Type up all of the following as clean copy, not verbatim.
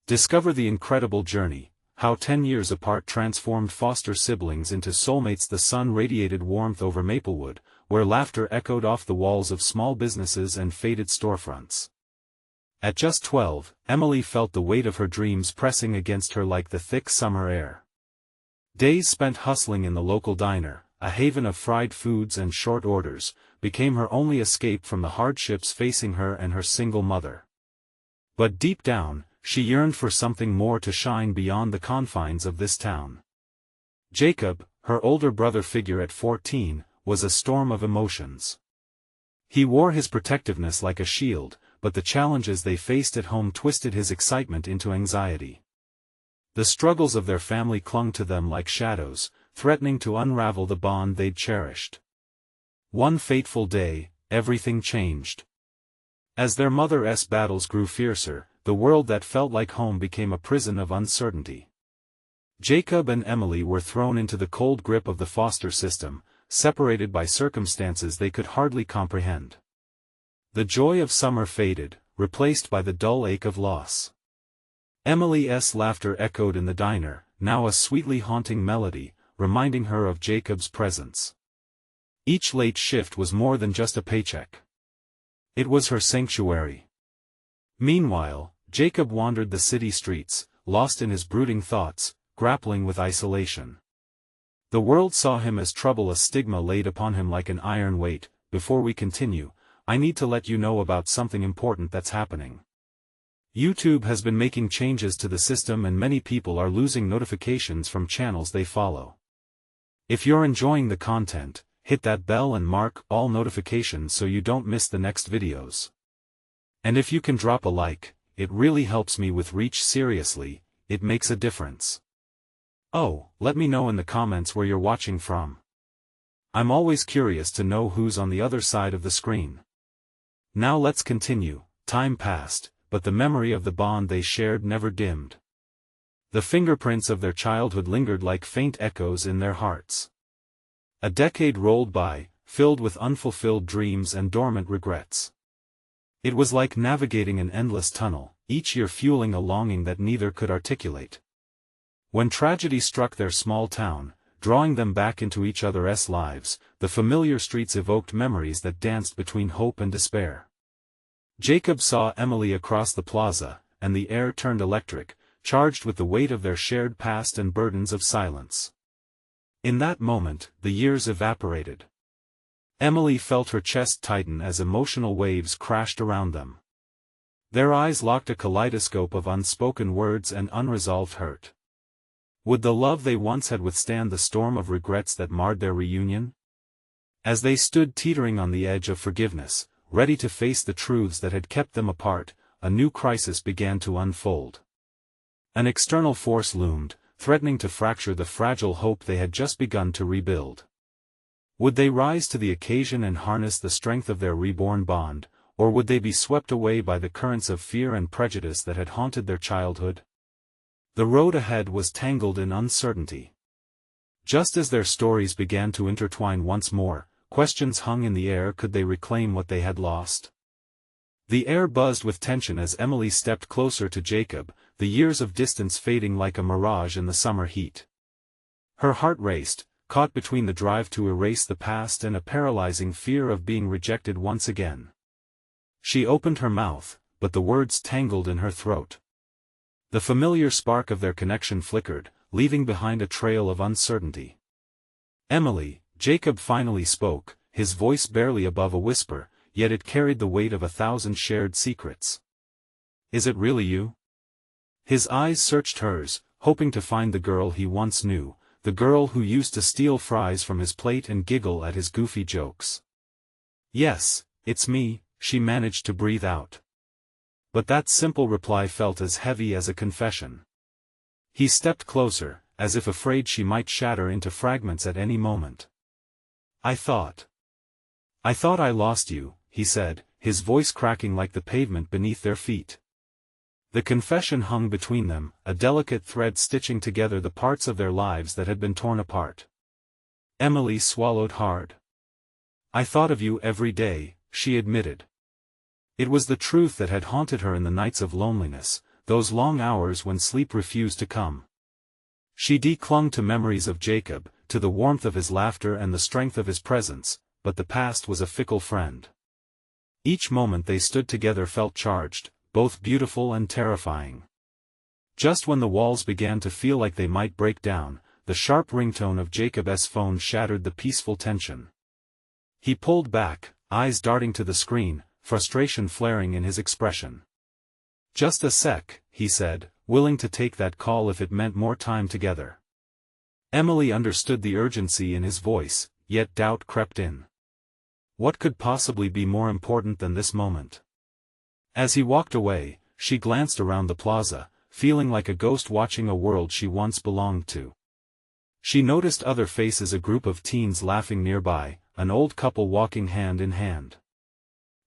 Discover the incredible journey, how 10 years apart transformed foster siblings into soulmates. The sun radiated warmth over Maplewood, where laughter echoed off the walls of small businesses and faded storefronts. At just 12, Emily felt the weight of her dreams pressing against her like the thick summer air. Days spent hustling in the local diner, a haven of fried foods and short orders, became her only escape from the hardships facing her and her single mother. But deep down, she yearned for something more, to shine beyond the confines of this town. Jacob, her older brother figure at 14, was a storm of emotions. He wore his protectiveness like a shield, but the challenges they faced at home twisted his excitement into anxiety. The struggles of their family clung to them like shadows, threatening to unravel the bond they'd cherished. One fateful day, everything changed. As their mother's battles grew fiercer, the world that felt like home became a prison of uncertainty. Jacob and Emily were thrown into the cold grip of the foster system, separated by circumstances they could hardly comprehend. The joy of summer faded, replaced by the dull ache of loss. Emily's laughter echoed in the diner, now a sweetly haunting melody, reminding her of Jacob's presence. Each late shift was more than just a paycheck. It was her sanctuary. Meanwhile, Jacob wandered the city streets, lost in his brooding thoughts, grappling with isolation. The world saw him as trouble, a stigma laid upon him like an iron weight. Before we continue, I need to let you know about something important that's happening. YouTube has been making changes to the system and many people are losing notifications from channels they follow. If you're enjoying the content, hit that bell and mark all notifications so you don't miss the next videos. And if you can drop a like, it really helps me with reach. Seriously, it makes a difference. Oh, let me know in the comments where you're watching from. I'm always curious to know who's on the other side of the screen. Now let's continue. Time passed, but the memory of the bond they shared never dimmed. The fingerprints of their childhood lingered like faint echoes in their hearts. A decade rolled by, filled with unfulfilled dreams and dormant regrets. It was like navigating an endless tunnel, each year fueling a longing that neither could articulate. When tragedy struck their small town, drawing them back into each other's lives, the familiar streets evoked memories that danced between hope and despair. Jacob saw Emily across the plaza, and the air turned electric, charged with the weight of their shared past and burdens of silence. In that moment, the years evaporated. Emily felt her chest tighten as emotional waves crashed around them. Their eyes locked, a kaleidoscope of unspoken words and unresolved hurt. Would the love they once had withstand the storm of regrets that marred their reunion? As they stood teetering on the edge of forgiveness, ready to face the truths that had kept them apart, a new crisis began to unfold. An external force loomed, threatening to fracture the fragile hope they had just begun to rebuild. Would they rise to the occasion and harness the strength of their reborn bond, or would they be swept away by the currents of fear and prejudice that had haunted their childhood? The road ahead was tangled in uncertainty. Just as their stories began to intertwine once more, questions hung in the air. Could they reclaim what they had lost? The air buzzed with tension as Emily stepped closer to Jacob, the years of distance fading like a mirage in the summer heat. Her heart raced, caught between the drive to erase the past and a paralyzing fear of being rejected once again. She opened her mouth, but the words tangled in her throat. The familiar spark of their connection flickered, leaving behind a trail of uncertainty. Emily, Jacob finally spoke, his voice barely above a whisper, yet it carried the weight of 1,000 shared secrets. Is it really you? His eyes searched hers, hoping to find the girl he once knew, the girl who used to steal fries from his plate and giggle at his goofy jokes. Yes, it's me, she managed to breathe out. But that simple reply felt as heavy as a confession. He stepped closer, as if afraid she might shatter into fragments at any moment. I thought I lost you, he said, his voice cracking like the pavement beneath their feet. The confession hung between them, a delicate thread stitching together the parts of their lives that had been torn apart. Emily swallowed hard. I thought of you every day, she admitted. It was the truth that had haunted her in the nights of loneliness, those long hours when sleep refused to come. She clung to memories of Jacob, to the warmth of his laughter and the strength of his presence, but the past was a fickle friend. Each moment they stood together felt charged, both beautiful and terrifying. Just when the walls began to feel like they might break down, the sharp ringtone of Jacob's phone shattered the peaceful tension. He pulled back, eyes darting to the screen, frustration flaring in his expression. "Just a sec," he said, willing to take that call if it meant more time together. Emily understood the urgency in his voice, yet doubt crept in. What could possibly be more important than this moment? As he walked away, she glanced around the plaza, feeling like a ghost watching a world she once belonged to. She noticed other faces, a group of teens laughing nearby, an old couple walking hand in hand.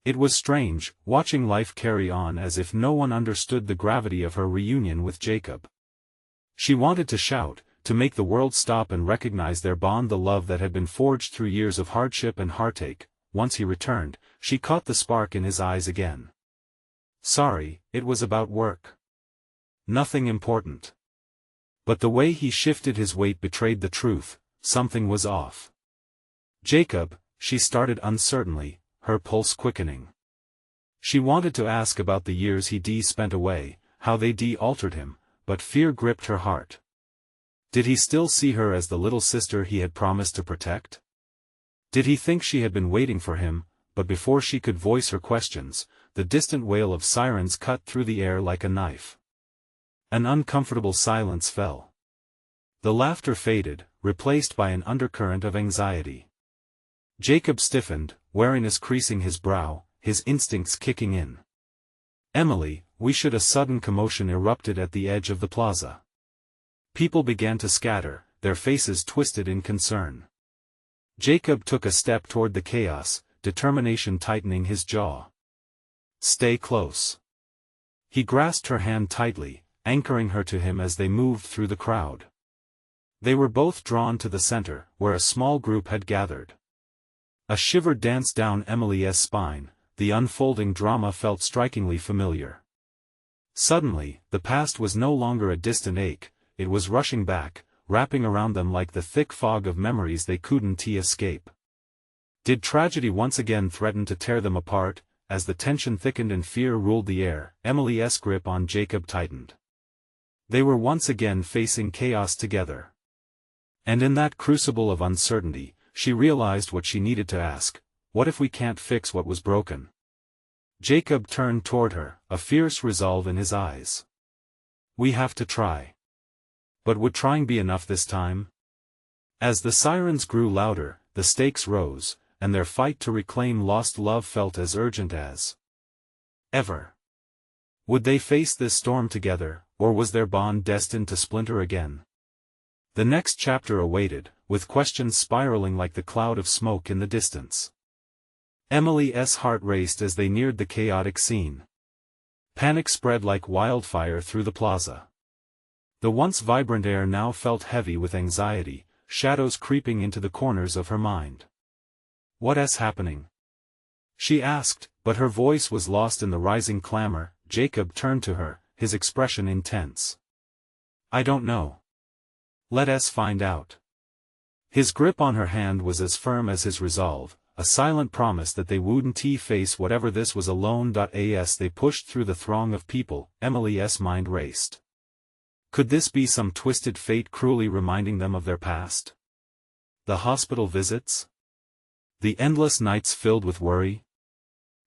It was strange, watching life carry on as if no one understood the gravity of her reunion with Jacob. She wanted to shout, to make the world stop and recognize their bond, the love that had been forged through years of hardship and heartache. Once he returned, she caught the spark in his eyes again. "Sorry, it was about work. Nothing important." But the way he shifted his weight betrayed the truth, something was off. "Jacob," she started uncertainly, her pulse quickening. She wanted to ask about the years he spent away, how they altered him, but fear gripped her heart. Did he still see her as the little sister he had promised to protect? Did he think she had been waiting for him? But before she could voice her questions, the distant wail of sirens cut through the air like a knife. An uncomfortable silence fell. The laughter faded, replaced by an undercurrent of anxiety. Jacob stiffened, wariness creasing his brow, his instincts kicking in. "Emily, we should." A sudden commotion erupted at the edge of the plaza. People began to scatter, their faces twisted in concern. Jacob took a step toward the chaos, determination tightening his jaw. "Stay close." He grasped her hand tightly, anchoring her to him as they moved through the crowd. They were both drawn to the center, where a small group had gathered. A shiver danced down Emily's spine, the unfolding drama felt strikingly familiar. Suddenly, the past was no longer a distant ache, it was rushing back, wrapping around them like the thick fog of memories they couldn't escape. Did tragedy once again threaten to tear them apart? As the tension thickened and fear ruled the air, Emily's grip on Jacob tightened. They were once again facing chaos together. And in that crucible of uncertainty, she realized what she needed to ask: what if we can't fix what was broken? Jacob turned toward her, a fierce resolve in his eyes. "We have to try." But would trying be enough this time? As the sirens grew louder, the stakes rose, and their fight to reclaim lost love felt as urgent as ever. Would they face this storm together, or was their bond destined to splinter again? The next chapter awaited, with questions spiraling like the cloud of smoke in the distance. Emily's heart raced as they neared the chaotic scene. Panic spread like wildfire through the plaza. The once vibrant air now felt heavy with anxiety, shadows creeping into the corners of her mind. "What's happening?" she asked, but her voice was lost in the rising clamor. Jacob turned to her, his expression intense. "I don't know. Let us find out." His grip on her hand was as firm as his resolve, a silent promise that they wouldn't face whatever this was alone. As they pushed through the throng of people, Emily's mind raced. Could this be some twisted fate cruelly reminding them of their past? The hospital visits? The endless nights filled with worry?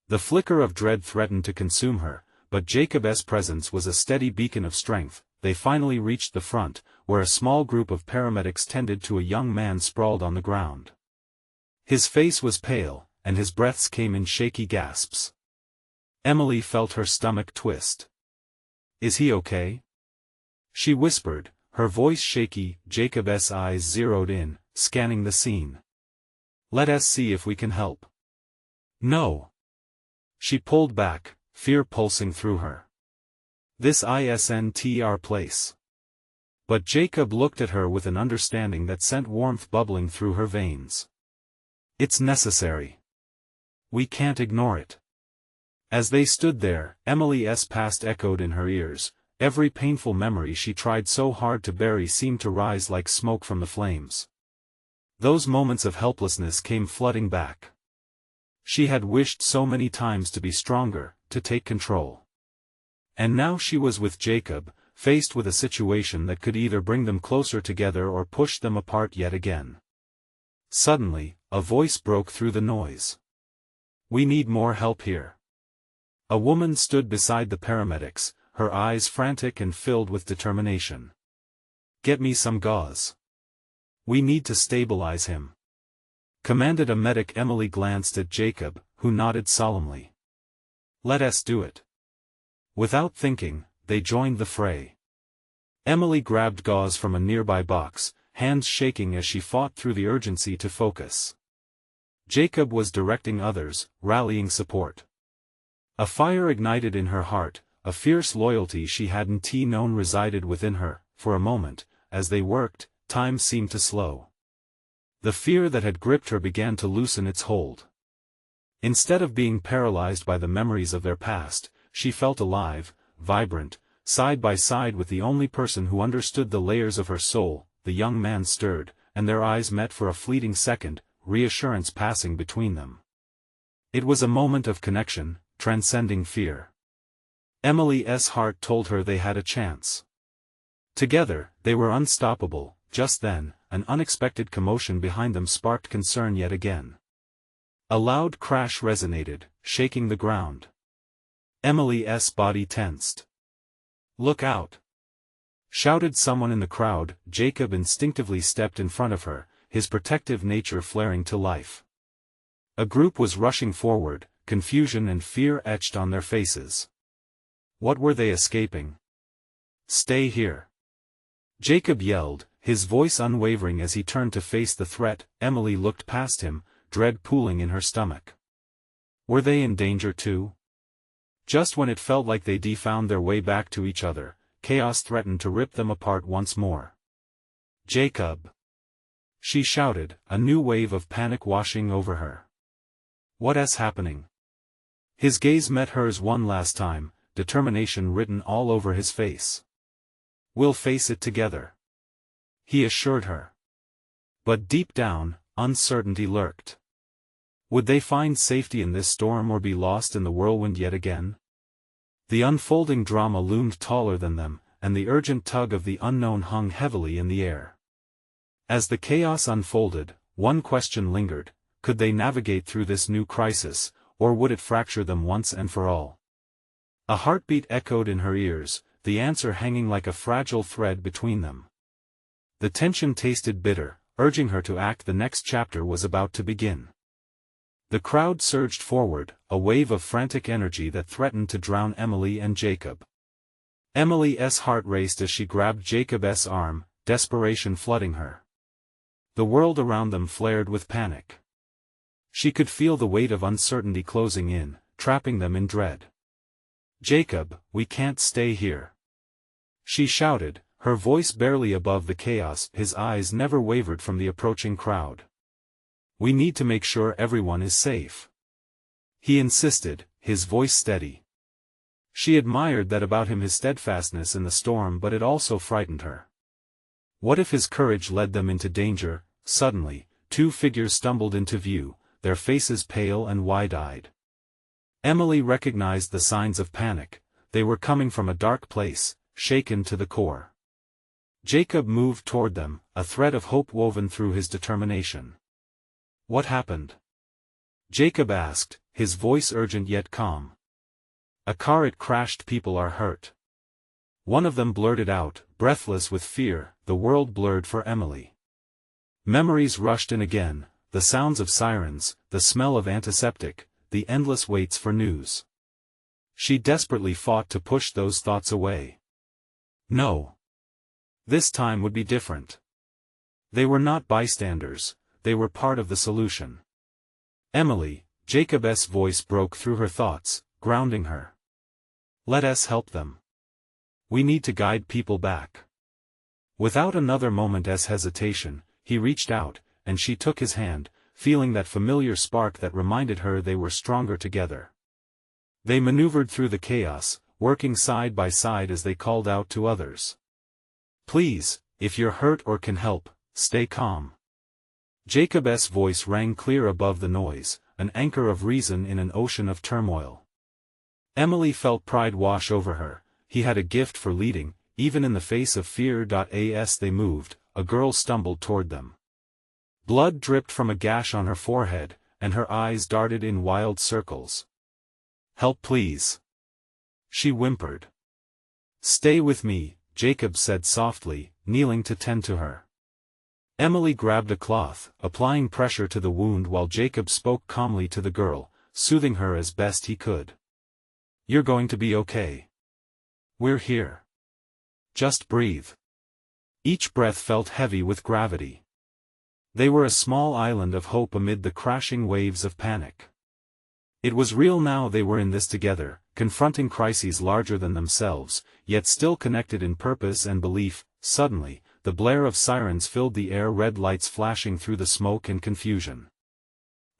The flicker of dread threatened to consume her, but Jacob's presence was a steady beacon of strength. They finally reached the front, where a small group of paramedics tended to a young man sprawled on the ground. His face was pale, and his breaths came in shaky gasps. Emily felt her stomach twist. "Is he okay?" she whispered, her voice shaky. Jacob's eyes zeroed in, scanning the scene. "Let us see if we can help." "No." She pulled back, fear pulsing through her. "This isn't our place." But Jacob looked at her with an understanding that sent warmth bubbling through her veins. "It's necessary. We can't ignore it." As they stood there, Emily's past echoed in her ears, Every painful memory she tried so hard to bury seemed to rise like smoke from the flames. Those moments of helplessness came flooding back. She had wished so many times to be stronger, to take control. And now she was with Jacob, faced with a situation that could either bring them closer together or push them apart yet again. Suddenly, a voice broke through the noise. "We need more help here." A woman stood beside the paramedics, her eyes frantic and filled with determination. "Get me some gauze. We need to stabilize him," commanded a medic. Emily glanced at Jacob, who nodded solemnly. "Let us do it." Without thinking, they joined the fray. Emily grabbed gauze from a nearby box, hands shaking as she fought through the urgency to focus. Jacob was directing others, rallying support. A fire ignited in her heart, a fierce loyalty she hadn't known resided within her. For a moment, as they worked, time seemed to slow. The fear that had gripped her began to loosen its hold. Instead of being paralyzed by the memories of their past, she felt alive, vibrant, side by side with the only person who understood the layers of her soul. The young man stirred, and their eyes met for a fleeting second, reassurance passing between them. It was a moment of connection, transcending fear. Emily's heart told her they had a chance. Together, they were unstoppable. Just then, an unexpected commotion behind them sparked concern yet again. A loud crash resonated, shaking the ground. Emily's body tensed. "Look out!" shouted someone in the crowd. Jacob instinctively stepped in front of her, his protective nature flaring to life. A group was rushing forward, confusion and fear etched on their faces. What were they escaping? "Stay here!" Jacob yelled, his voice unwavering as he turned to face the threat. Emily looked past him, dread pooling in her stomach. Were they in danger too? Just when it felt like they'd found their way back to each other, chaos threatened to rip them apart once more. "Jacob!" she shouted, a new wave of panic washing over her. "What's happening?" His gaze met hers one last time, determination written all over his face. "We'll face it together," he assured her. But deep down, uncertainty lurked. Would they find safety in this storm or be lost in the whirlwind yet again? The unfolding drama loomed taller than them, and the urgent tug of the unknown hung heavily in the air. As the chaos unfolded, one question lingered: could they navigate through this new crisis, or would it fracture them once and for all? A heartbeat echoed in her ears, the answer hanging like a fragile thread between them. The tension tasted bitter, urging her to act. The next chapter was about to begin. The crowd surged forward, a wave of frantic energy that threatened to drown Emily and Jacob. Emily's heart raced as she grabbed Jacob's arm, desperation flooding her. The world around them flared with panic. She could feel the weight of uncertainty closing in, trapping them in dread. "Jacob, we can't stay here," she shouted, her voice barely above the chaos. His eyes never wavered from the approaching crowd. "We need to make sure everyone is safe," he insisted, his voice steady. She admired that about him, his steadfastness in the storm, but it also frightened her. What if his courage led them into danger? Suddenly, two figures stumbled into view, their faces pale and wide-eyed. Emily recognized the signs of panic. They were coming from a dark place, shaken to the core. Jacob moved toward them, a thread of hope woven through his determination. "What happened?" Jacob asked, his voice urgent yet calm. "A car, it crashed. People are hurt," one of them blurted out, breathless with fear. The world blurred for Emily. Memories rushed in again, the sounds of sirens, the smell of antiseptic, the endless waits for news. She desperately fought to push those thoughts away. No. This time would be different. They were not bystanders, they were part of the solution. "Emily," Jacob's voice broke through her thoughts, grounding her. "Let us help them. We need to guide people back." Without another moment's hesitation, he reached out, and she took his hand, feeling that familiar spark that reminded her they were stronger together. They maneuvered through the chaos, working side by side as they called out to others. "Please, if you're hurt or can help, stay calm." Jacob's voice rang clear above the noise, an anchor of reason in an ocean of turmoil. Emily felt pride wash over her. He had a gift for leading, even in the face of fear. As they moved, a girl stumbled toward them. Blood dripped from a gash on her forehead, and her eyes darted in wild circles. "Help please," she whimpered. "Stay with me," Jacob said softly, kneeling to tend to her. Emily grabbed a cloth, applying pressure to the wound while Jacob spoke calmly to the girl, soothing her as best he could. "You're going to be okay. We're here. Just breathe." Each breath felt heavy with gravity. They were a small island of hope amid the crashing waves of panic. It was real now. They were in this together, confronting crises larger than themselves, yet still connected in purpose and belief. Suddenly, the blare of sirens filled the air, red lights flashing through the smoke and confusion.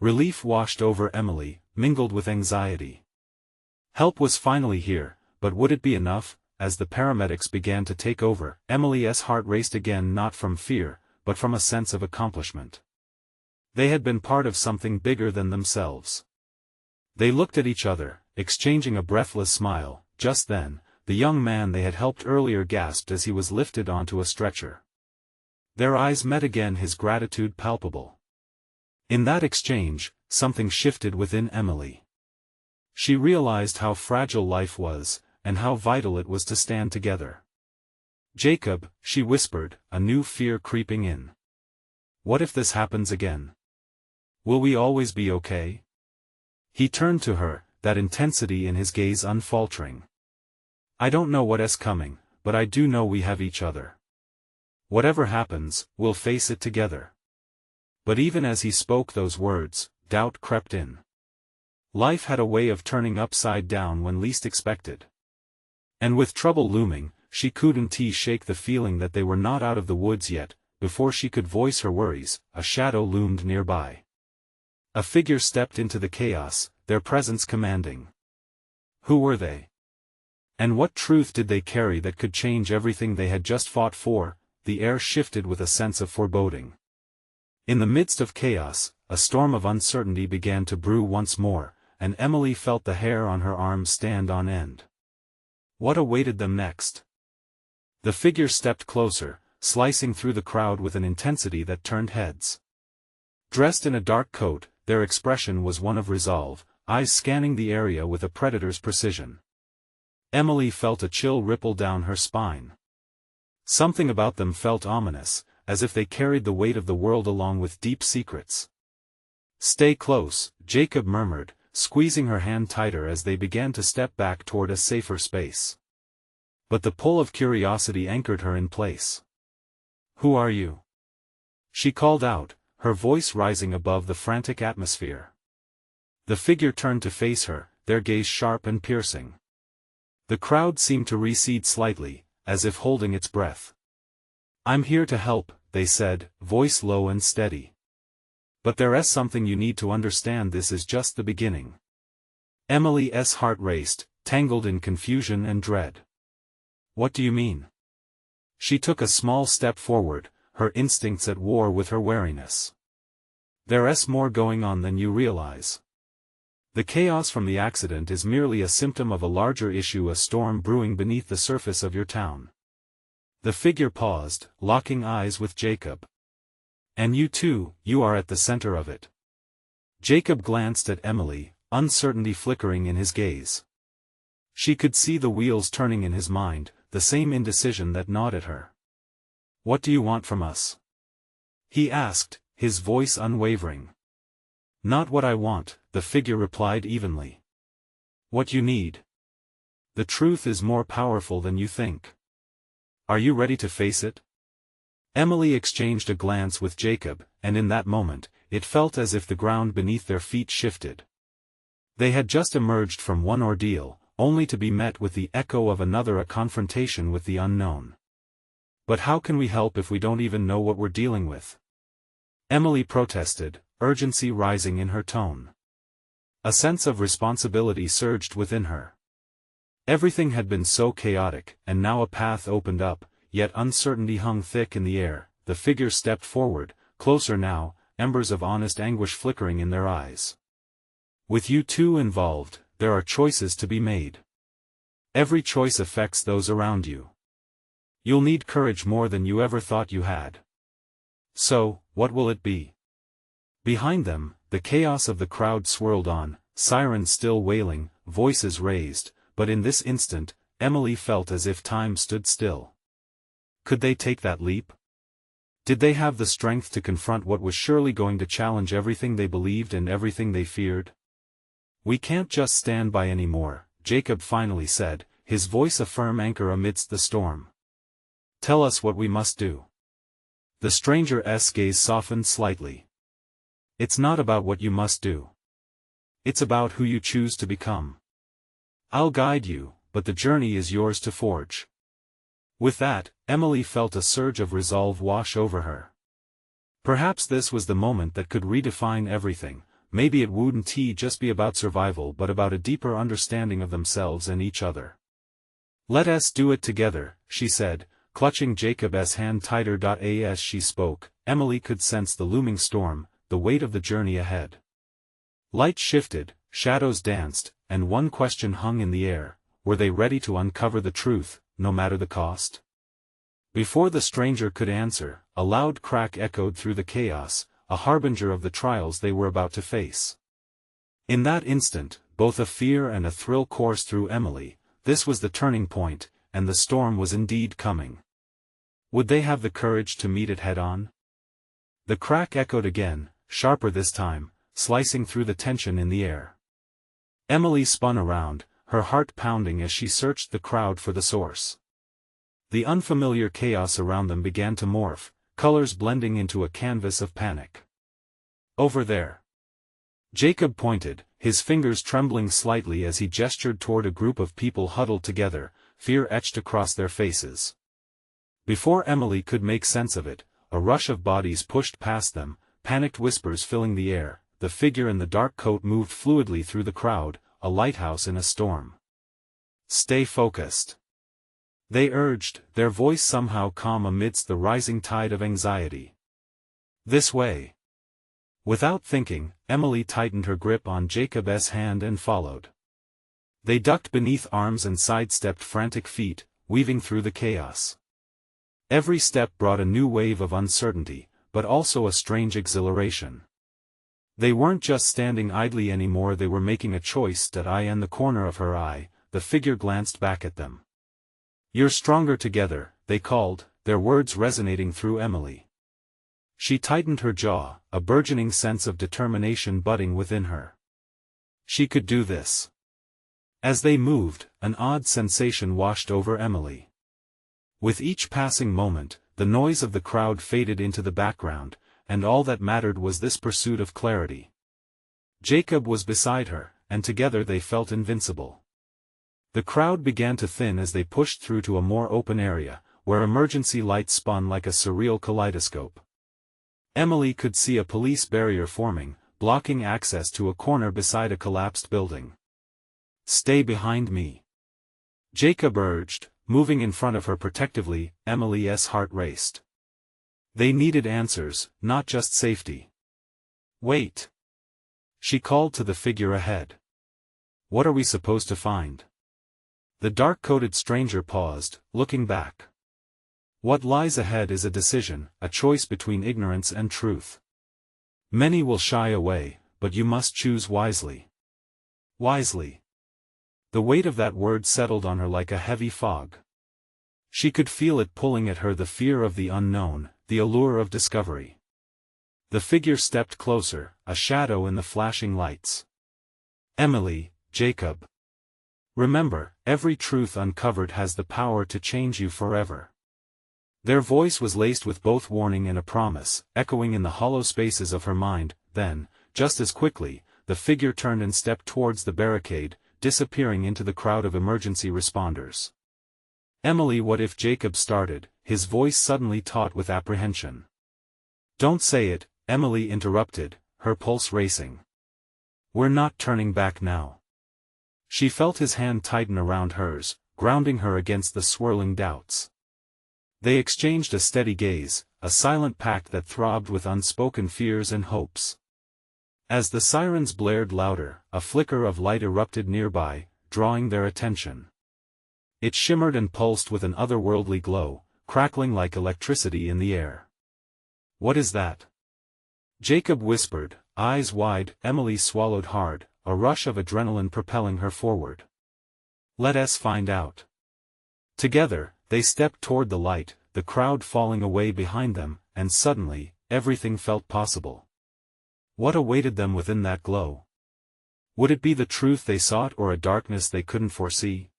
Relief washed over Emily, mingled with anxiety. Help was finally here, but would it be enough? As the paramedics began to take over, Emily's heart raced again, not from fear, but from a sense of accomplishment. They had been part of something bigger than themselves. They looked at each other, exchanging a breathless smile. Just then, the young man they had helped earlier gasped as he was lifted onto a stretcher. Their eyes met again, his gratitude palpable. In that exchange, something shifted within Emily. She realized how fragile life was, and how vital it was to stand together. "Jacob," she whispered, a new fear creeping in. "What if this happens again? Will we always be okay?" He turned to her, that intensity in his gaze unfaltering. "I don't know what's coming, but I do know we have each other. Whatever happens, we'll face it together." But even as he spoke those words, doubt crept in. Life had a way of turning upside down when least expected. And with trouble looming, she couldn't shake the feeling that they were not out of the woods yet. Before she could voice her worries, a shadow loomed nearby. A figure stepped into the chaos, their presence commanding. Who were they? And what truth did they carry that could change everything they had just fought for? The air shifted with a sense of foreboding. In the midst of chaos, a storm of uncertainty began to brew once more, and Emily felt the hair on her arms stand on end. What awaited them next? The figure stepped closer, slicing through the crowd with an intensity that turned heads. Dressed in a dark coat, their expression was one of resolve, eyes scanning the area with a predator's precision. Emily felt a chill ripple down her spine. Something about them felt ominous, as if they carried the weight of the world along with deep secrets. "Stay close," Jacob murmured, squeezing her hand tighter as they began to step back toward a safer space. But the pull of curiosity anchored her in place. "Who are you?" she called out, her voice rising above the frantic atmosphere. The figure turned to face her, their gaze sharp and piercing. The crowd seemed to recede slightly, as if holding its breath. "I'm here to help," they said, voice low and steady. "But there's something you need to understand. This is just the beginning." Emily's heart raced, tangled in confusion and dread. "What do you mean?" She took a small step forward, her instincts at war with her wariness. "There's more going on than you realize. The chaos from the accident is merely a symptom of a larger issue, a storm brewing beneath the surface of your town." The figure paused, locking eyes with Jacob. "And you too, you are at the center of it." Jacob glanced at Emily, uncertainty flickering in his gaze. She could see the wheels turning in his mind, the same indecision that gnawed at her. "What do you want from us?" he asked, his voice unwavering. "Not what I want," the figure replied evenly. "What you need. The truth is more powerful than you think. Are you ready to face it?" Emily exchanged a glance with Jacob, and in that moment, it felt as if the ground beneath their feet shifted. They had just emerged from one ordeal, only to be met with the echo of another, a confrontation with the unknown. "But how can we help if we don't even know what we're dealing with?" Emily protested, urgency rising in her tone. A sense of responsibility surged within her. Everything had been so chaotic, and now a path opened up, yet uncertainty hung thick in the air. The figure stepped forward, closer now, embers of honest anguish flickering in their eyes. With you two involved, there are choices to be made. Every choice affects those around you. You'll need courage more than you ever thought you had. So, what will it be? Behind them, the chaos of the crowd swirled on, sirens still wailing, voices raised, but in this instant, Emily felt as if time stood still. Could they take that leap? Did they have the strength to confront what was surely going to challenge everything they believed and everything they feared? We can't just stand by anymore, Jacob finally said, his voice a firm anchor amidst the storm. Tell us what we must do. The stranger's gaze softened slightly. It's not about what you must do. It's about who you choose to become. I'll guide you, but the journey is yours to forge. With that, Emily felt a surge of resolve wash over her. Perhaps this was the moment that could redefine everything. Maybe it wouldn't just be about survival but about a deeper understanding of themselves and each other. Let us do it together, she said, clutching Jacob's hand tighter. As she spoke, Emily could sense the looming storm, the weight of the journey ahead. Light shifted, shadows danced, and one question hung in the air: were they ready to uncover the truth, no matter the cost? Before the stranger could answer, a loud crack echoed through the chaos, a harbinger of the trials they were about to face. In that instant, both a fear and a thrill coursed through Emily. This was the turning point, and the storm was indeed coming. Would they have the courage to meet it head-on? The crack echoed again, sharper this time, slicing through the tension in the air. Emily spun around, her heart pounding as she searched the crowd for the source. The unfamiliar chaos around them began to morph, colors blending into a canvas of panic. Over there. Jacob pointed, his fingers trembling slightly as he gestured toward a group of people huddled together, fear etched across their faces. Before Emily could make sense of it, a rush of bodies pushed past them, panicked whispers filling the air. The figure in the dark coat moved fluidly through the crowd, a lighthouse in a storm. Stay focused. They urged, their voice somehow calm amidst the rising tide of anxiety. This way. Without thinking, Emily tightened her grip on Jacob's hand and followed. They ducked beneath arms and sidestepped frantic feet, weaving through the chaos. Every step brought a new wave of uncertainty, but also a strange exhilaration. They weren't just standing idly anymore, they were making a choice. In the corner of her eye, the figure glanced back at them. You're stronger together, they called, their words resonating through Emily. She tightened her jaw, a burgeoning sense of determination budding within her. She could do this. As they moved, an odd sensation washed over Emily. With each passing moment, the noise of the crowd faded into the background, and all that mattered was this pursuit of clarity. Jacob was beside her, and together they felt invincible. The crowd began to thin as they pushed through to a more open area, where emergency lights spun like a surreal kaleidoscope. Emily could see a police barrier forming, blocking access to a corner beside a collapsed building. Stay behind me. Jacob urged, moving in front of her protectively. Emily's heart raced. They needed answers, not just safety. Wait. She called to the figure ahead. What are we supposed to find? The dark-coated stranger paused, looking back. What lies ahead is a decision, a choice between ignorance and truth. Many will shy away, but you must choose wisely. Wisely. The weight of that word settled on her like a heavy fog. She could feel it pulling at her, the fear of the unknown, the allure of discovery. The figure stepped closer, a shadow in the flashing lights. Emily, Jacob. Remember, every truth uncovered has the power to change you forever. Their voice was laced with both warning and a promise, echoing in the hollow spaces of her mind. Then, just as quickly, the figure turned and stepped towards the barricade, disappearing into the crowd of emergency responders. Emily, what if Jacob started, his voice suddenly taut with apprehension. Don't say it, Emily interrupted, her pulse racing. We're not turning back now. She felt his hand tighten around hers, grounding her against the swirling doubts. They exchanged a steady gaze, a silent pact that throbbed with unspoken fears and hopes. As the sirens blared louder, a flicker of light erupted nearby, drawing their attention. It shimmered and pulsed with an otherworldly glow, crackling like electricity in the air. "What is that?" Jacob whispered, eyes wide. Emily swallowed hard, a rush of adrenaline propelling her forward. "Let us find out." Together, they stepped toward the light, the crowd falling away behind them, and suddenly, everything felt possible. What awaited them within that glow? Would it be the truth they sought or a darkness they couldn't foresee?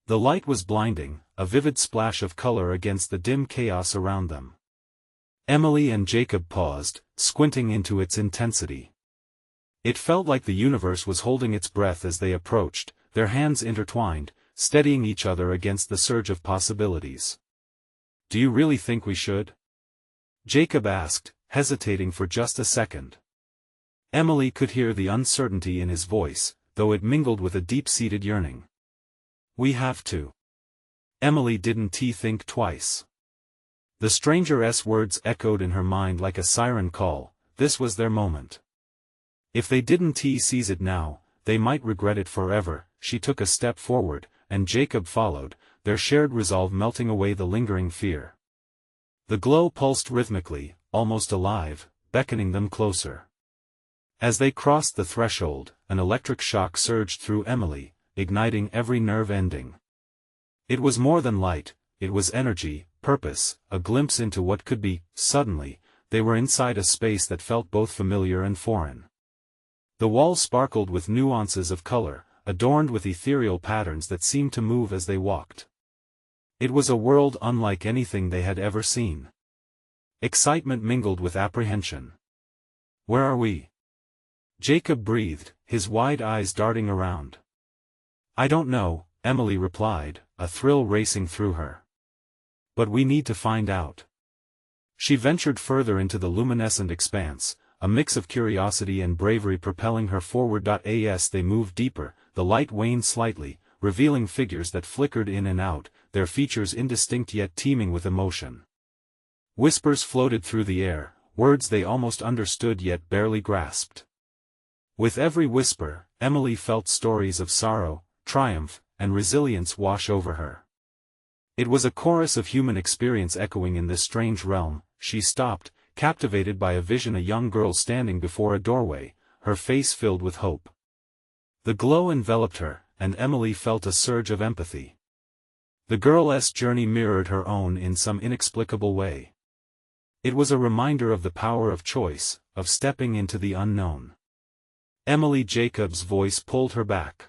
The light was blinding, a vivid splash of color against the dim chaos around them. Emily and Jacob paused, squinting into its intensity. It felt like the universe was holding its breath as they approached, their hands intertwined, steadying each other against the surge of possibilities. "Do you really think we should?" Jacob asked, hesitating for just a second. Emily could hear the uncertainty in his voice, though it mingled with a deep-seated yearning. "We have to." Emily didn't think twice. The stranger's words echoed in her mind like a siren call. This was their moment. If they didn't seize it now, they might regret it forever. She took a step forward, and Jacob followed, their shared resolve melting away the lingering fear. The glow pulsed rhythmically, almost alive, beckoning them closer. As they crossed the threshold, an electric shock surged through Emily, igniting every nerve ending. It was more than light, it was energy, purpose, a glimpse into what could be. Suddenly, they were inside a space that felt both familiar and foreign. The walls sparkled with nuances of color, adorned with ethereal patterns that seemed to move as they walked. It was a world unlike anything they had ever seen. Excitement mingled with apprehension. "Where are we?" Jacob breathed, his wide eyes darting around. "I don't know," Emily replied, a thrill racing through her. "But we need to find out." She ventured further into the luminescent expanse, a mix of curiosity and bravery propelling her forward. As they moved deeper, the light waned slightly, revealing figures that flickered in and out, their features indistinct yet teeming with emotion. Whispers floated through the air, words they almost understood yet barely grasped. With every whisper, Emily felt stories of sorrow, triumph, and resilience wash over her. It was a chorus of human experience echoing in this strange realm. She stopped, captivated by a vision, a young girl standing before a doorway, her face filled with hope. The glow enveloped her, and Emily felt a surge of empathy. The girl's journey mirrored her own in some inexplicable way. It was a reminder of the power of choice, of stepping into the unknown. Emily. Jacob's voice pulled her back.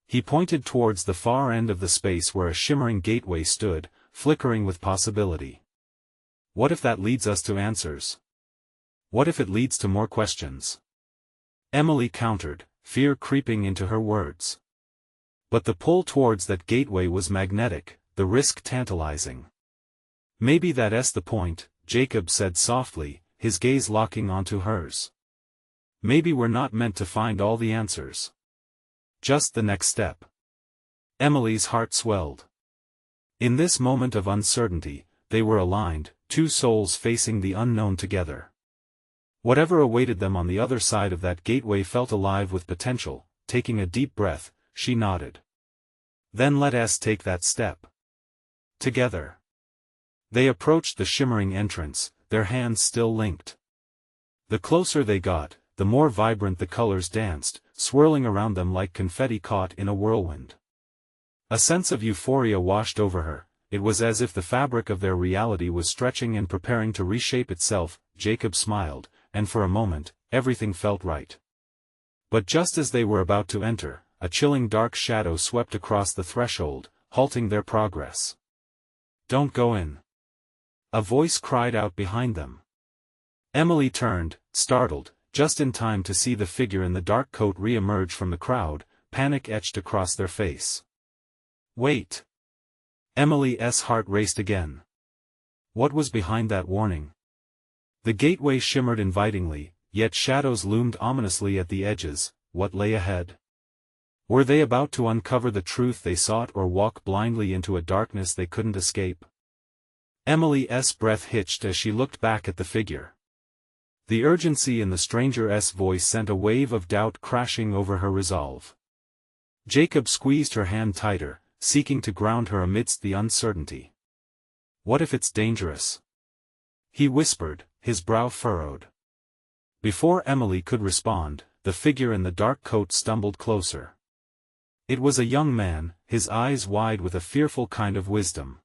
He pointed towards the far end of the space where a shimmering gateway stood, flickering with possibility. "What if that leads us to answers? What if it leads to more questions?" Emily countered, fear creeping into her words. But the pull towards that gateway was magnetic, the risk tantalizing. "Maybe that's the point," Jacob said softly, his gaze locking onto hers. "Maybe we're not meant to find all the answers. Just the next step." Emily's heart swelled. In this moment of uncertainty, they were aligned, two souls facing the unknown together. Whatever awaited them on the other side of that gateway felt alive with potential. Taking a deep breath, she nodded. "Then let us take that step. Together." They approached the shimmering entrance, their hands still linked. The closer they got, the more vibrant the colors danced, swirling around them like confetti caught in a whirlwind. A sense of euphoria washed over her. It was as if the fabric of their reality was stretching and preparing to reshape itself. Jacob smiled, and for a moment, everything felt right. But just as they were about to enter, a chilling dark shadow swept across the threshold, halting their progress. "Don't go in," a voice cried out behind them. Emily turned, startled, just in time to see the figure in the dark coat re-emerge from the crowd, panic etched across their face. "Wait!" Emily's heart raced again. What was behind that warning? The gateway shimmered invitingly, yet shadows loomed ominously at the edges. What lay ahead? Were they about to uncover the truth they sought or walk blindly into a darkness they couldn't escape? Emily's breath hitched as she looked back at the figure. The urgency in the stranger's voice sent a wave of doubt crashing over her resolve. Jacob squeezed her hand tighter, seeking to ground her amidst the uncertainty. "What if it's dangerous?" he whispered, his brow furrowed. Before Emily could respond, the figure in the dark coat stumbled closer. It was a young man, his eyes wide with a fearful kind of wisdom.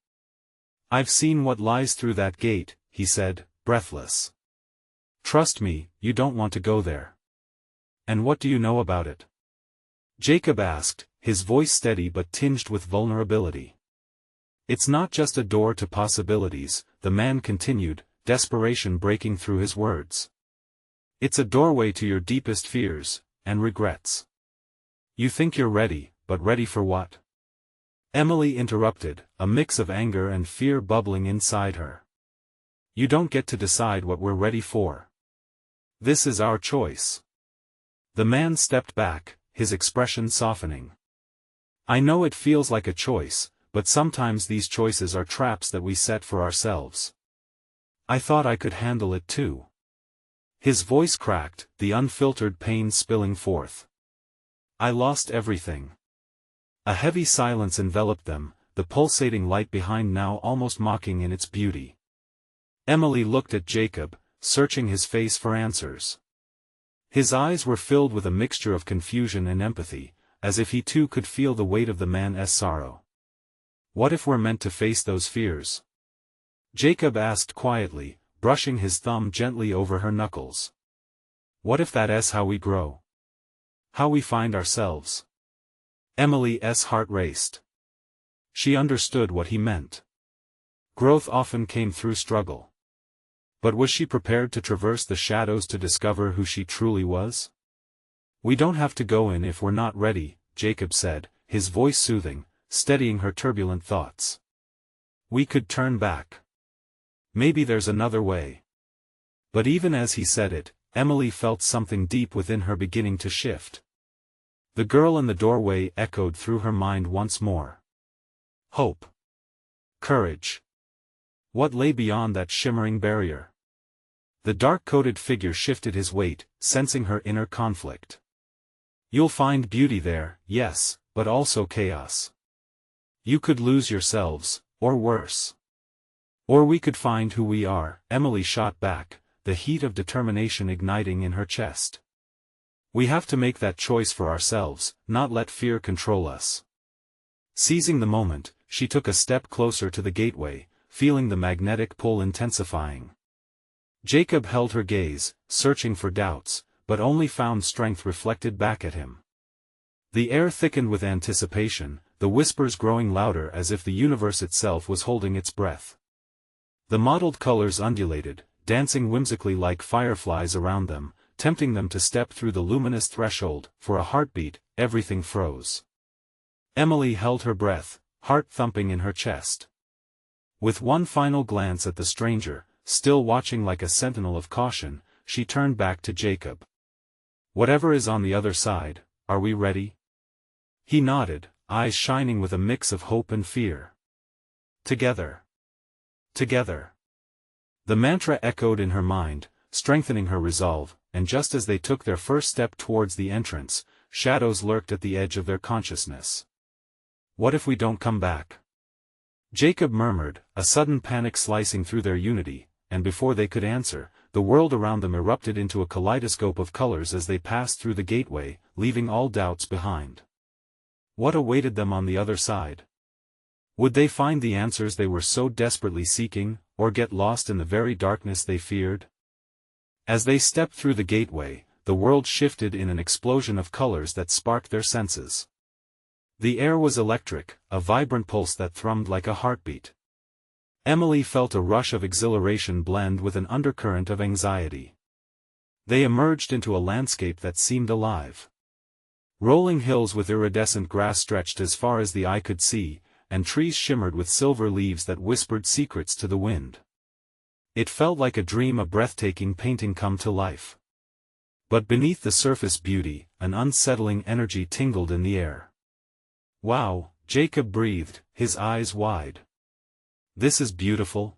"I've seen what lies through that gate," he said, breathless. "Trust me, you don't want to go there." "And what do you know about it?" Jacob asked, his voice steady but tinged with vulnerability. "It's not just a door to possibilities," the man continued, desperation breaking through his words. "It's a doorway to your deepest fears, and regrets. You think you're ready, but ready for what?" Emily interrupted, a mix of anger and fear bubbling inside her. "You don't get to decide what we're ready for. This is our choice." The man stepped back, his expression softening. "I know it feels like a choice, but sometimes these choices are traps that we set for ourselves. I thought I could handle it too." His voice cracked, the unfiltered pain spilling forth. "I lost everything." A heavy silence enveloped them, the pulsating light behind now almost mocking in its beauty. Emily looked at Jacob, searching his face for answers. His eyes were filled with a mixture of confusion and empathy, as if he too could feel the weight of the man's sorrow. "What if we're meant to face those fears?" Jacob asked quietly, brushing his thumb gently over her knuckles. "What if that's how we grow? How we find ourselves?" Emily's heart raced. She understood what he meant. Growth often came through struggle. But was she prepared to traverse the shadows to discover who she truly was? "We don't have to go in if we're not ready," Jacob said, his voice soothing, steadying her turbulent thoughts. "We could turn back. Maybe there's another way." But even as he said it, Emily felt something deep within her beginning to shift. The girl in the doorway echoed through her mind once more. Hope. Courage. What lay beyond that shimmering barrier? The dark-coated figure shifted his weight, sensing her inner conflict. "You'll find beauty there, yes, but also chaos. You could lose yourselves, or worse. Or we could find who we are," Emily shot back, the heat of determination igniting in her chest. "We have to make that choice for ourselves, not let fear control us." Seizing the moment, she took a step closer to the gateway, feeling the magnetic pull intensifying. Jacob held her gaze, searching for doubts, but only found strength reflected back at him. The air thickened with anticipation, the whispers growing louder as if the universe itself was holding its breath. The mottled colors undulated, dancing whimsically like fireflies around them, tempting them to step through the luminous threshold. For a heartbeat, everything froze. Emily held her breath, heart thumping in her chest. With one final glance at the stranger, still watching like a sentinel of caution, she turned back to Jacob. "Whatever is on the other side, are we ready?" He nodded, eyes shining with a mix of hope and fear. "Together. Together." The mantra echoed in her mind, strengthening her resolve, and just as they took their first step towards the entrance, shadows lurked at the edge of their consciousness. "What if we don't come back?" Jacob murmured, a sudden panic slicing through their unity, and before they could answer, the world around them erupted into a kaleidoscope of colors as they passed through the gateway, leaving all doubts behind. What awaited them on the other side? Would they find the answers they were so desperately seeking, or get lost in the very darkness they feared? As they stepped through the gateway, the world shifted in an explosion of colors that sparked their senses. The air was electric, a vibrant pulse that thrummed like a heartbeat. Emily felt a rush of exhilaration blend with an undercurrent of anxiety. They emerged into a landscape that seemed alive. Rolling hills with iridescent grass stretched as far as the eye could see, and trees shimmered with silver leaves that whispered secrets to the wind. It felt like a dream, a breathtaking painting come to life. But beneath the surface beauty, an unsettling energy tingled in the air. "Wow," Jacob breathed, his eyes wide. "This is beautiful."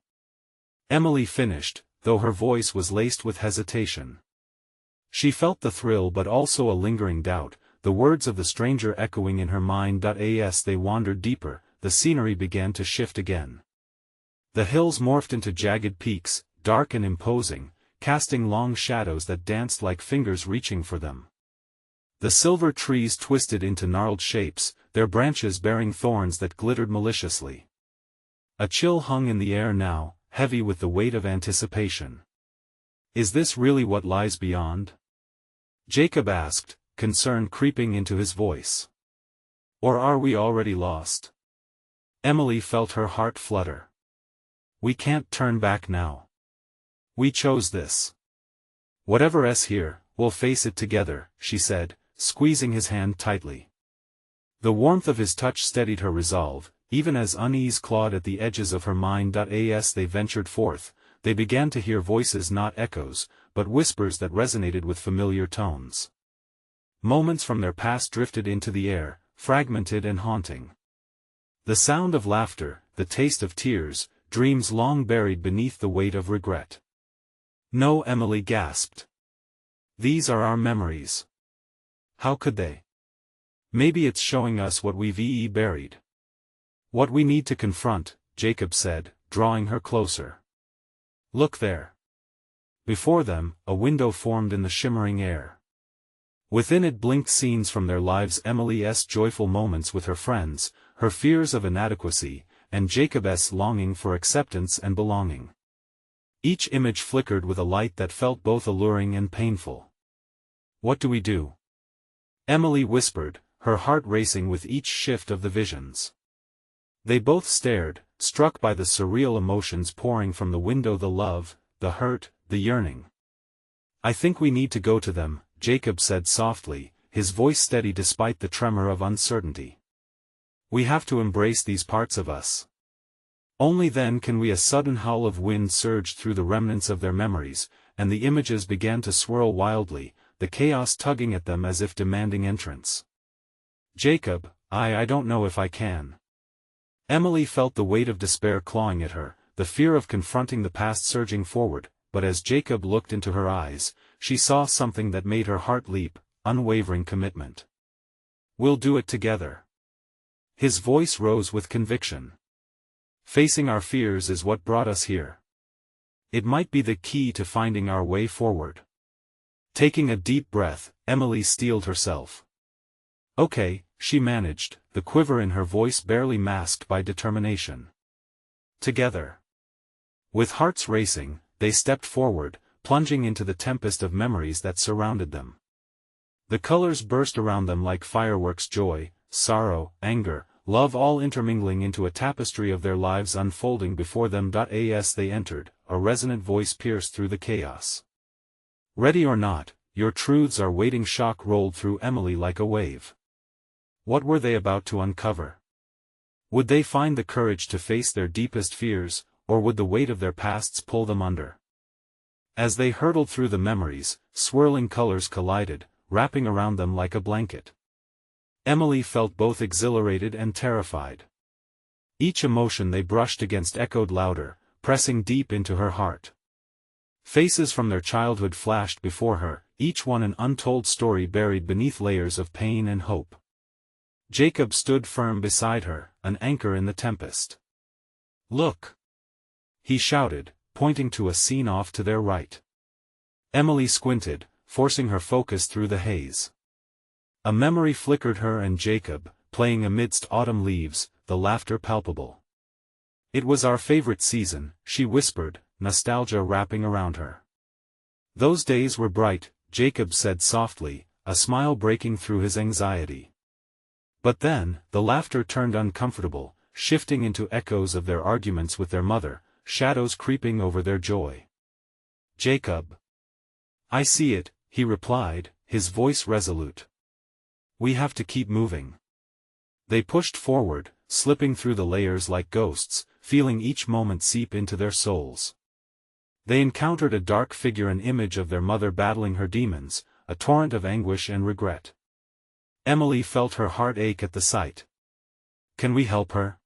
Emily finished, though her voice was laced with hesitation. She felt the thrill but also a lingering doubt, the words of the stranger echoing in her mind. As they wandered deeper, the scenery began to shift again. The hills morphed into jagged peaks, dark and imposing, casting long shadows that danced like fingers reaching for them. The silver trees twisted into gnarled shapes, their branches bearing thorns that glittered maliciously. A chill hung in the air now, heavy with the weight of anticipation. "Is this really what lies beyond?" Jacob asked, concern creeping into his voice. "Or are we already lost?" Emily felt her heart flutter. "We can't turn back now. We chose this. Whatever's here, we'll face it together," she said, squeezing his hand tightly. The warmth of his touch steadied her resolve, even as unease clawed at the edges of her mind. As they ventured forth, they began to hear voices, not echoes, but whispers that resonated with familiar tones. Moments from their past drifted into the air, fragmented and haunting. The sound of laughter, the taste of tears, dreams long buried beneath the weight of regret. "No," Emily gasped. "These are our memories. How could they? Maybe it's showing us what we've buried. What we need to confront," Jacob said, drawing her closer. "Look there." Before them, a window formed in the shimmering air. Within it blinked scenes from their lives, Emily's joyful moments with her friends, her fears of inadequacy, and Jacob's longing for acceptance and belonging. Each image flickered with a light that felt both alluring and painful. "What do we do?" Emily whispered, her heart racing with each shift of the visions. They both stared, struck by the surreal emotions pouring from the window, the love, the hurt, the yearning. "I think we need to go to them," Jacob said softly, his voice steady despite the tremor of uncertainty. "We have to embrace these parts of us. Only then can we." A sudden howl of wind surged through the remnants of their memories, and the images began to swirl wildly, the chaos tugging at them as if demanding entrance. "Jacob, I don't know if I can." Emily felt the weight of despair clawing at her, the fear of confronting the past surging forward, but as Jacob looked into her eyes, she saw something that made her heart leap, unwavering commitment. "We'll do it together." His voice rose with conviction. "Facing our fears is what brought us here. It might be the key to finding our way forward." Taking a deep breath, Emily steeled herself. "Okay," she managed, the quiver in her voice barely masked by determination. "Together." With hearts racing, they stepped forward, plunging into the tempest of memories that surrounded them. The colors burst around them like fireworks, joy, sorrow, anger, love, all intermingling into a tapestry of their lives unfolding before them. As they entered, a resonant voice pierced through the chaos. "Ready or not, your truths are waiting." Shock rolled through Emily like a wave. What were they about to uncover? Would they find the courage to face their deepest fears, or would the weight of their pasts pull them under? As they hurtled through the memories, swirling colors collided, wrapping around them like a blanket. Emily felt both exhilarated and terrified. Each emotion they brushed against echoed louder, pressing deep into her heart. Faces from their childhood flashed before her, each one an untold story buried beneath layers of pain and hope. Jacob stood firm beside her, an anchor in the tempest. "Look!" he shouted, pointing to a scene off to their right. Emily squinted, forcing her focus through the haze. A memory flickered, her and Jacob, playing amidst autumn leaves, the laughter palpable. "It was our favorite season," she whispered, nostalgia wrapping around her. "Those days were bright," Jacob said softly, a smile breaking through his anxiety. But then, the laughter turned uncomfortable, shifting into echoes of their arguments with their mother, shadows creeping over their joy. "Jacob." "I see it," he replied, his voice resolute. "We have to keep moving." They pushed forward, slipping through the layers like ghosts, feeling each moment seep into their souls. They encountered a dark figure, an image of their mother battling her demons, a torrent of anguish and regret. Emily felt her heart ache at the sight. "Can we help her?"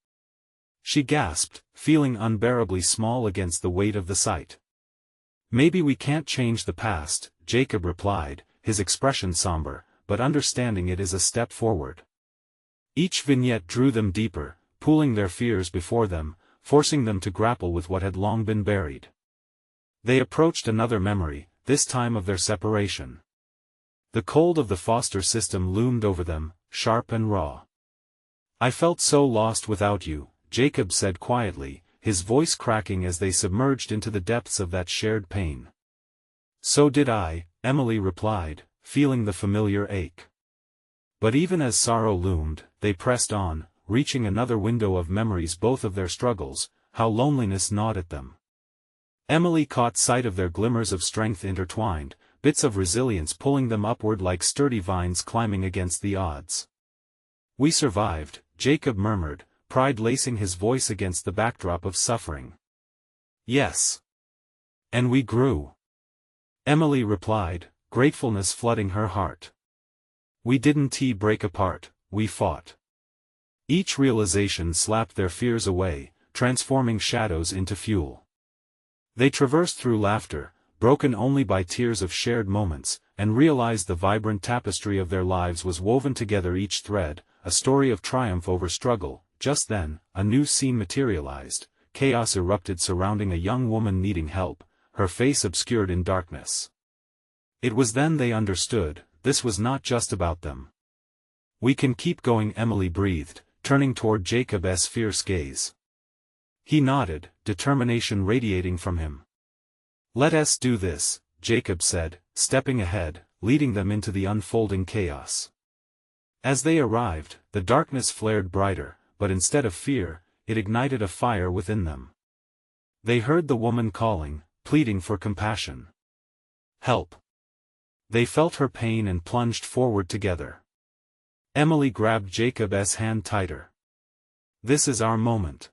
she gasped, feeling unbearably small against the weight of the sight. "Maybe we can't change the past," Jacob replied, his expression somber, but understanding it is a step forward. Each vignette drew them deeper, pooling their fears before them, forcing them to grapple with what had long been buried. They approached another memory, this time of their separation. The cold of the foster system loomed over them, sharp and raw. "I felt so lost without you," Jacob said quietly, his voice cracking as they submerged into the depths of that shared pain. "So did I," Emily replied, feeling the familiar ache. But even as sorrow loomed, they pressed on, reaching another window of memories, both of their struggles, how loneliness gnawed at them. Emily caught sight of their glimmers of strength intertwined, bits of resilience pulling them upward like sturdy vines climbing against the odds. "We survived," Jacob murmured, pride lacing his voice against the backdrop of suffering. "Yes. And we grew," Emily replied, gratefulness flooding her heart. "We didn't break apart, we fought." Each realization slapped their fears away, transforming shadows into fuel. They traversed through laughter, broken only by tears of shared moments, and realized the vibrant tapestry of their lives was woven together, each thread, a story of triumph over struggle. Just then, a new scene materialized. Chaos erupted surrounding a young woman needing help, her face obscured in darkness. It was then they understood, this was not just about them. "We can keep going," Emily breathed, turning toward Jacob's fierce gaze. He nodded, determination radiating from him. "Let us do this," Jacob said, stepping ahead, leading them into the unfolding chaos. As they arrived, the darkness flared brighter, but instead of fear, it ignited a fire within them. They heard the woman calling, pleading for compassion. "Help!" They felt her pain and plunged forward together. Emily grabbed Jacob's hand tighter. "This is our moment."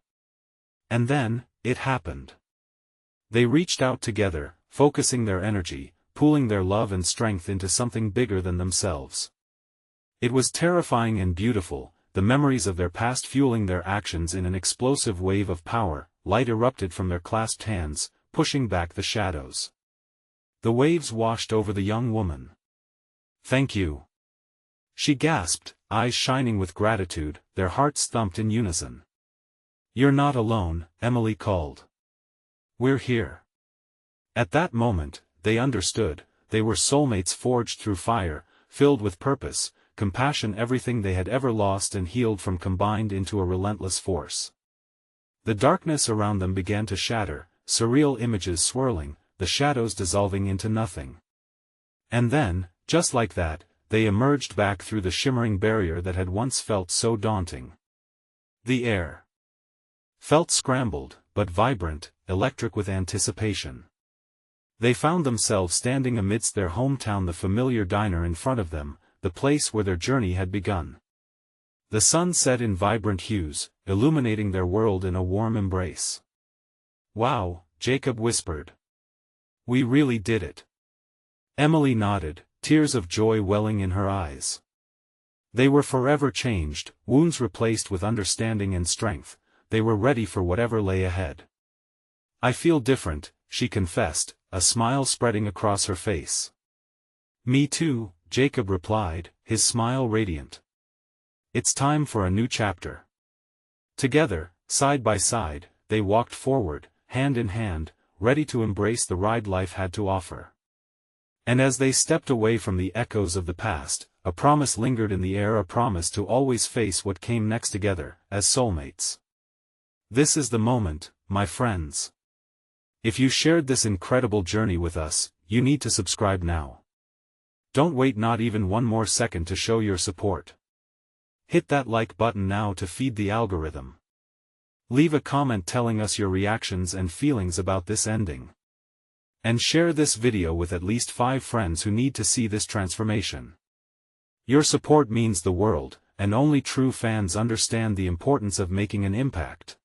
And then, it happened. They reached out together, focusing their energy, pooling their love and strength into something bigger than themselves. It was terrifying and beautiful, the memories of their past fueling their actions in an explosive wave of power. Light erupted from their clasped hands, pushing back the shadows. The waves washed over the young woman. "Thank you," she gasped, eyes shining with gratitude, their hearts thumped in unison. "You're not alone," Emily called. "We're here." At that moment, they understood, they were soulmates forged through fire, filled with purpose, compassion, everything they had ever lost and healed from combined into a relentless force. The darkness around them began to shatter, surreal images swirling, the shadows dissolving into nothing. And then, just like that, they emerged back through the shimmering barrier that had once felt so daunting. The air felt scrambled, but vibrant, electric with anticipation. They found themselves standing amidst their hometown, the familiar diner in front of them, the place where their journey had begun. The sun set in vibrant hues, illuminating their world in a warm embrace. "Wow," Jacob whispered. "We really did it." Emily nodded, tears of joy welling in her eyes. They were forever changed, wounds replaced with understanding and strength. They were ready for whatever lay ahead. "I feel different," she confessed, a smile spreading across her face. "Me too," Jacob replied, his smile radiant. "It's time for a new chapter." Together, side by side, they walked forward, hand in hand, ready to embrace the ride life had to offer. And as they stepped away from the echoes of the past, a promise lingered in the air, a promise to always face what came next together, as soulmates. This is the moment, my friends. If you shared this incredible journey with us, you need to subscribe now. Don't wait not even one more second to show your support. Hit that like button now to feed the algorithm. Leave a comment telling us your reactions and feelings about this ending. And share this video with at least 5 friends who need to see this transformation. Your support means the world, and only true fans understand the importance of making an impact.